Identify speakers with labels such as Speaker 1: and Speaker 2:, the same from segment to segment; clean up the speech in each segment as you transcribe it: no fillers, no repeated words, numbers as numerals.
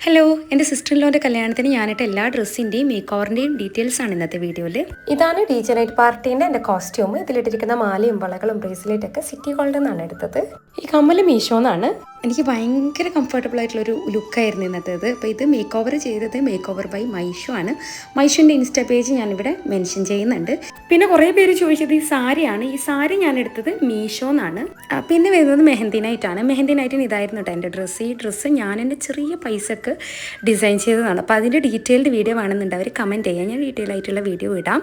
Speaker 1: Hello, എൻ്റെ sister in ലോൻ്റെ കല്യാണത്തിന് ഞാനിട്ട് എല്ലാ ഡ്രസ്സിൻ്റെയും മേക്ക് ഓവറിൻ്റെയും ഡീറ്റെയിൽസ് ആണ് ഇന്നത്തെ വീഡിയോയിൽ.
Speaker 2: ഇതാണ് ഡീജെ നൈറ്റ് പാർട്ടീൻ്റെ എൻ്റെ കോസ്റ്റ്യൂം. ഇതിലിട്ടിരിക്കുന്ന മാലയും വളകളും ബ്രേസ്ലെറ്റൊക്കെ സിറ്റി ഗോൾഡിൽ നിന്നാണ് എടുത്തത്. ഈ കമ്മൽ മീഷോന്നാണ്.
Speaker 1: എനിക്ക് ഭയങ്കര കംഫർട്ടബിൾ ആയിട്ടുള്ളൊരു ലുക്കായിരുന്നു ഇന്നത്തേത്. അപ്പോൾ ഇത് മേക്ക് ഓവർ ചെയ്തത് മേക്ക് ഓവർ ബൈ മൈഷു ആണ്. മൈഷുവിൻ്റെ ഇൻസ്റ്റാ പേജ് ഞാനിവിടെ മെൻഷൻ ചെയ്യുന്നുണ്ട്. പിന്നെ കുറേ പേര് ചോദിച്ചത് ഈ സാരിയാണ്. ഈ സാരി ഞാൻ എടുത്തത് മീഷോന്നാണ്. പിന്നെ വരുന്നത് മെഹന്തി നൈറ്റാണ്. മെഹന്തി നൈറ്റിന് ഇതായിരുന്നു കേട്ടോ എൻ്റെ ഡ്രസ്സ്. ഈ ഡ്രസ്സ് ഞാൻ എൻ്റെ ചെറിയ പൈസക്ക് ഡിസൈൻ ചെയ്തതാണ്. അപ്പോൾ അതിൻ്റെ ഡീറ്റെയിൽഡ് വീഡിയോ വേണമെന്നുണ്ട് അവർ കമൻറ്റ് ചെയ്യാം. ഞാൻ ഡീറ്റെയിൽ ആയിട്ടുള്ള വീഡിയോ ഇടാം.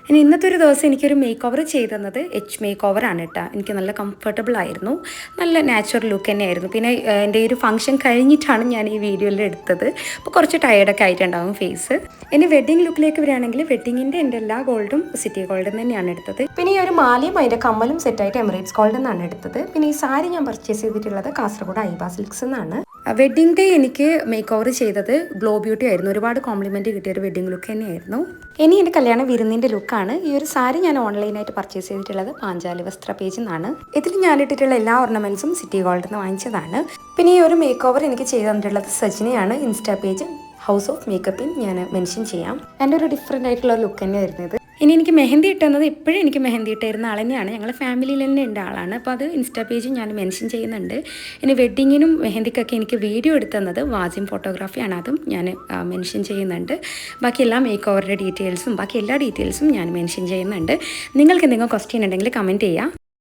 Speaker 1: ഇനി ഇന്നത്തെ ഒരു ദിവസം എനിക്കൊരു മേക്ക് ഓവർ ചെയ്ത് തന്നത് മേക്ക് ഓവറാണ് കേട്ടോ. എനിക്ക് നല്ല കംഫർട്ടബിൾ ആയിരുന്നു, നല്ല നാച്ചുറൽ ലുക്ക് തന്നെയായിരുന്നു. പിന്നെ എൻ്റെ ഈ ഒരു ഫംഗ്ഷൻ കഴിഞ്ഞിട്ടാണ് ഞാൻ ഈ വീഡിയോയിൽ എടുത്തത്. അപ്പോൾ കുറച്ച് ടയേർഡൊക്കെ ആയിട്ടുണ്ടാവും ഫേസ്. ഇനി വെഡ്ഡിങ് ലുക്കിലേക്ക് വരികയാണെങ്കിൽ വെഡ്ഡിങ്ങിൻ്റെ എൻ്റെ എല്ലാ ഗോൾഡും സിറ്റി ഗോൾഡിൽ തന്നെയാണ് എടുത്തത്.
Speaker 2: പിന്നെ ഈ ഒരു മാലയും അതിൻ്റെ കമ്മലും സെറ്റായിട്ട് എമിറേറ്റ്സ് ഗോൾഡിൽ നിന്നാണ് എടുത്തത്. പിന്നെ ഈ സാരി ഞാൻ പർച്ചേസ് ചെയ്തിട്ടുള്ളത് കാസർഗോഡ് ഐബ സിൽക്സ് എന്നാണ്.
Speaker 1: വെഡ്ഡിങ് ഡേ എനിക്ക് മേക്ക് ഓവർ ചെയ്തത് ഗ്ലോ ബ്യൂട്ടി ആയിരുന്നു. ഒരുപാട് കോംപ്ലിമെൻറ്റ് കിട്ടിയ ഒരു വെഡ്ഡിങ് ലുക്ക് തന്നെയായിരുന്നു. ഇനി എൻ്റെ കല്യാണം വിരുന്നിൻ്റെ ലുക്കാണ്. ഈ ഒരു സാരി ഞാൻ ഓൺലൈനായിട്ട് പർച്ചേസ് ചെയ്തിട്ടുള്ളത് പാഞ്ചാലി വസ്ത്ര പേജിൽ നിന്നാണ്. ഇതിൽ ഞാനിട്ടിട്ടുള്ള എല്ലാ ഓർണമെൻറ്റ്സും സിറ്റി ഗോൾഡിൽ നിന്ന് വാങ്ങിച്ചതാണ്. പിന്നെ ഈ ഒരു മേക്ക് ഓവർ എനിക്ക് ചെയ്തു തന്നിട്ടുള്ളത് സജിനയാണ്. ഇൻസ്റ്റാ പേജ് ഹൗസ് ഓഫ് മേക്കപ്പിൻ ഞാൻ മെൻഷൻ ചെയ്യാം. എൻ്റെ ഒരു ഡിഫറെൻ്റ് ആയിട്ടുള്ള ലുക്ക് തന്നെയായിരുന്നു ഇത്. ഇനി എനിക്ക് മെഹന്തി ഇട്ടുന്നത് എപ്പോഴും എനിക്ക് മെഹന്തി ഇട്ടിരുന്ന ആൾ തന്നെയാണ്. ഞങ്ങളുടെ ഫാമിലിയിൽ തന്നെ ഉണ്ട് ആളാണ്. അപ്പോൾ അത് ഇൻസ്റ്റാ പേജും ഞാൻ മെൻഷൻ ചെയ്യുന്നുണ്ട്. ഇനി വെഡ്ഡിങ്ങിനും മെഹന്തിക്കൊക്കെ എനിക്ക് വീഡിയോ എടുത്തുന്നത് വാസിം ഫോട്ടോഗ്രാഫിയാണ്. അതും ഞാൻ മെൻഷൻ ചെയ്യുന്നുണ്ട്. ബാക്കി എല്ലാ മേക്ക് ഓവറിൻ്റെ ഡീറ്റെയിൽസും ബാക്കി എല്ലാ ഡീറ്റെയിൽസും ഞാൻ മെൻഷൻ ചെയ്യുന്നുണ്ട്. നിങ്ങൾക്ക് എന്തെങ്കിലും ക്വസ്റ്റ്യൻ ഉണ്ടെങ്കിൽ കമൻറ്റ് ചെയ്യാം.